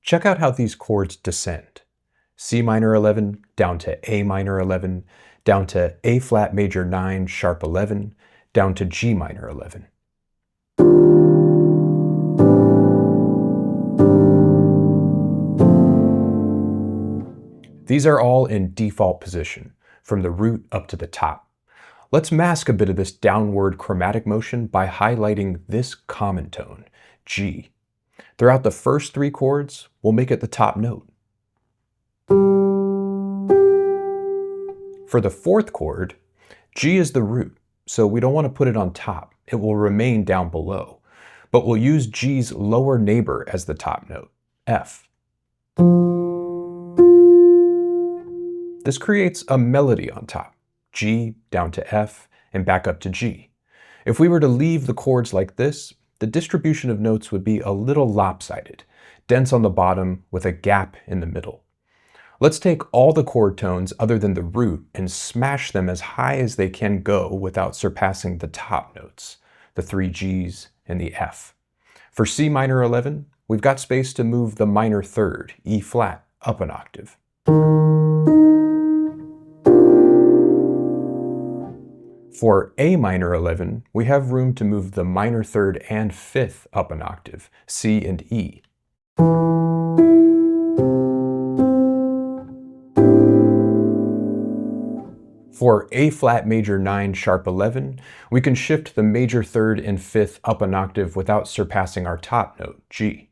Check out how these chords descend. C minor 11 down to A minor 11, down to A flat major 9 sharp 11, down to G minor 11. These are all in default position, from the root up to the top. Let's mask a bit of this downward chromatic motion by highlighting this common tone, G. Throughout the first three chords, we'll make it the top note. For the fourth chord, G is the root, so we don't want to put it on top. It will remain down below. But we'll use G's lower neighbor as the top note, F. This creates a melody on top, G down to F and back up to G. If we were to leave the chords like this, the distribution of notes would be a little lopsided, dense on the bottom with a gap in the middle. Let's take all the chord tones other than the root and smash them as high as they can go without surpassing the top notes, the three Gs and the F. For C minor 11, we've got space to move the minor third, E flat, up an octave. For A minor 11, we have room to move the minor third and fifth up an octave, C and E. For A flat major 9 sharp 11, we can shift the major third and fifth up an octave without surpassing our top note, G.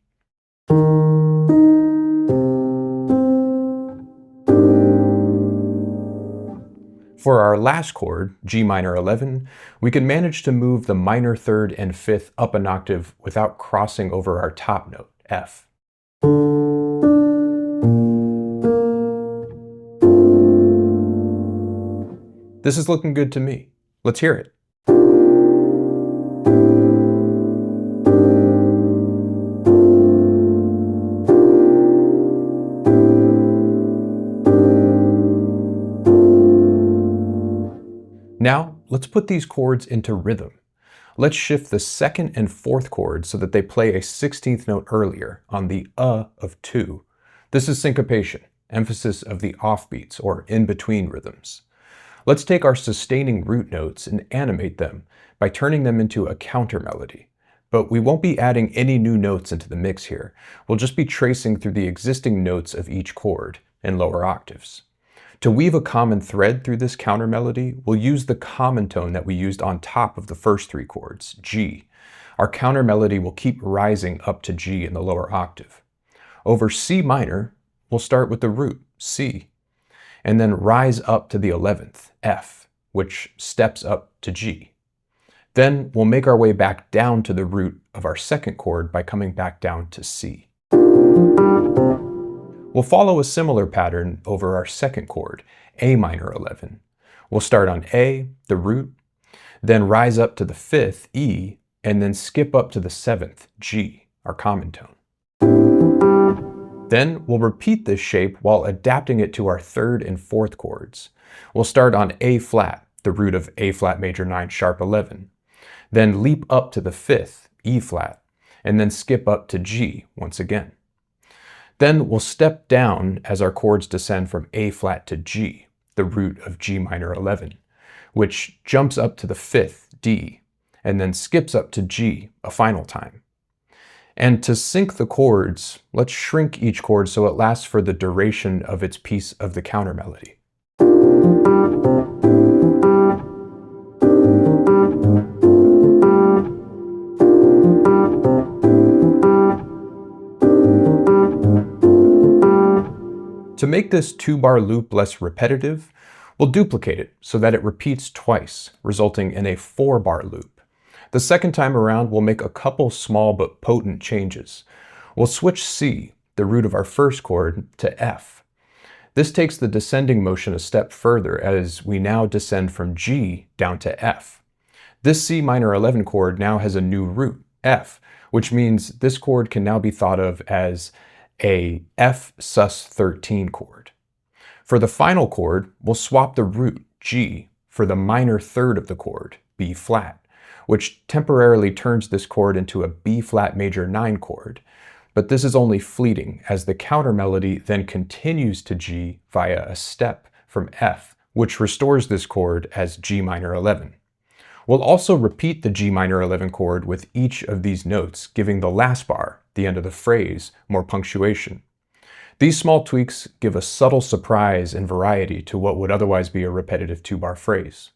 For our last chord, G minor 11, we can manage to move the minor third and fifth up an octave without crossing over our top note, F. This is looking good to me. Let's hear it. Now, let's put these chords into rhythm. Let's shift the second and fourth chords so that they play a 16th note earlier on the of 2. This is syncopation, emphasis of the offbeats or in-between rhythms. Let's take our sustaining root notes and animate them by turning them into a counter melody. But we won't be adding any new notes into the mix here. We'll just be tracing through the existing notes of each chord in lower octaves. To weave a common thread through this counter melody, we'll use the common tone that we used on top of the first three chords, G. Our counter melody will keep rising up to G in the lower octave. Over C minor, we'll start with the root, C, and then rise up to the 11th, F, which steps up to G. Then we'll make our way back down to the root of our second chord by coming back down to C. We'll follow a similar pattern over our second chord, A minor 11. We'll start on A, the root, then rise up to the 5th, E, and then skip up to the 7th, G, our common tone. Then we'll repeat this shape while adapting it to our third and fourth chords. We'll start on A flat, the root of A flat major 9 sharp 11, then leap up to the 5th, E flat, and then skip up to G once again. Then we'll step down as our chords descend from A flat to G, the root of G minor 11, which jumps up to the 5th, D, and then skips up to G a final time. And to sync the chords, let's shrink each chord so it lasts for the duration of its piece of the counter melody. To make this 2-bar loop less repetitive, we'll duplicate it so that it repeats twice, resulting in a 4-bar loop. The second time around, we'll make a couple small but potent changes. We'll switch C, the root of our first chord, to F. This takes the descending motion a step further as we now descend from G down to F. This C minor 11 chord now has a new root, F, which means this chord can now be thought of as a F sus 13 chord. For the final chord, we'll swap the root, G, for the minor third of the chord, B flat, which temporarily turns this chord into a B flat major 9 chord. But this is only fleeting, as the counter melody then continues to G via a step from F, which restores this chord as G minor 11. We'll also repeat the G minor 11 chord with each of these notes, giving the last bar, the end of the phrase, more punctuation. These small tweaks give a subtle surprise and variety to what would otherwise be a repetitive 2-bar phrase.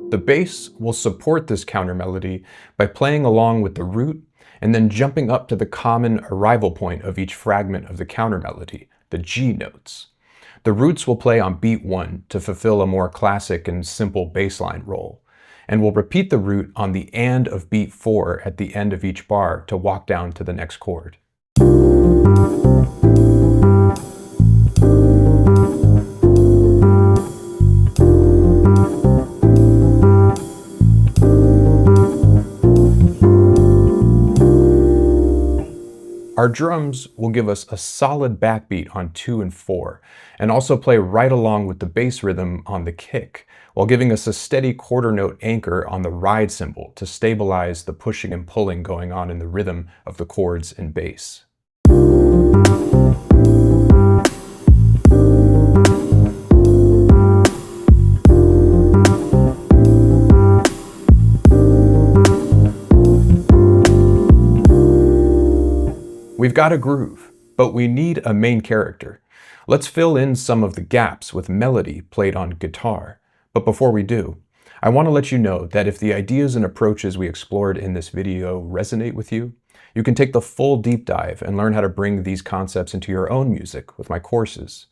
The bass will support this counter melody by playing along with the root and then jumping up to the common arrival point of each fragment of the counter melody, the G notes. The roots will play on beat 1 to fulfill a more classic and simple bass line role, and we'll repeat the root on the and of beat 4 at the end of each bar to walk down to the next chord. Our drums will give us a solid backbeat on 2 and 4, and also play right along with the bass rhythm on the kick, while giving us a steady quarter note anchor on the ride cymbal to stabilize the pushing and pulling going on in the rhythm of the chords and bass. We've got a groove, but we need a main character. Let's fill in some of the gaps with melody played on guitar. But before we do, I want to let you know that if the ideas and approaches we explored in this video resonate with you, you can take the full deep dive and learn how to bring these concepts into your own music with my courses.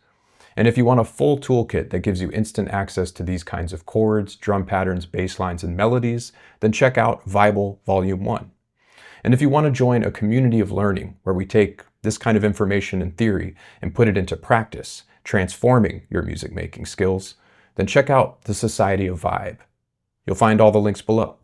And if you want a full toolkit that gives you instant access to these kinds of chords, drum patterns, bass lines, and melodies, then check out Vible Volume 1. And if you want to join a community of learning where we take this kind of information and theory and put it into practice, transforming your music making skills, then check out the Society of Vibe. You'll find all the links below.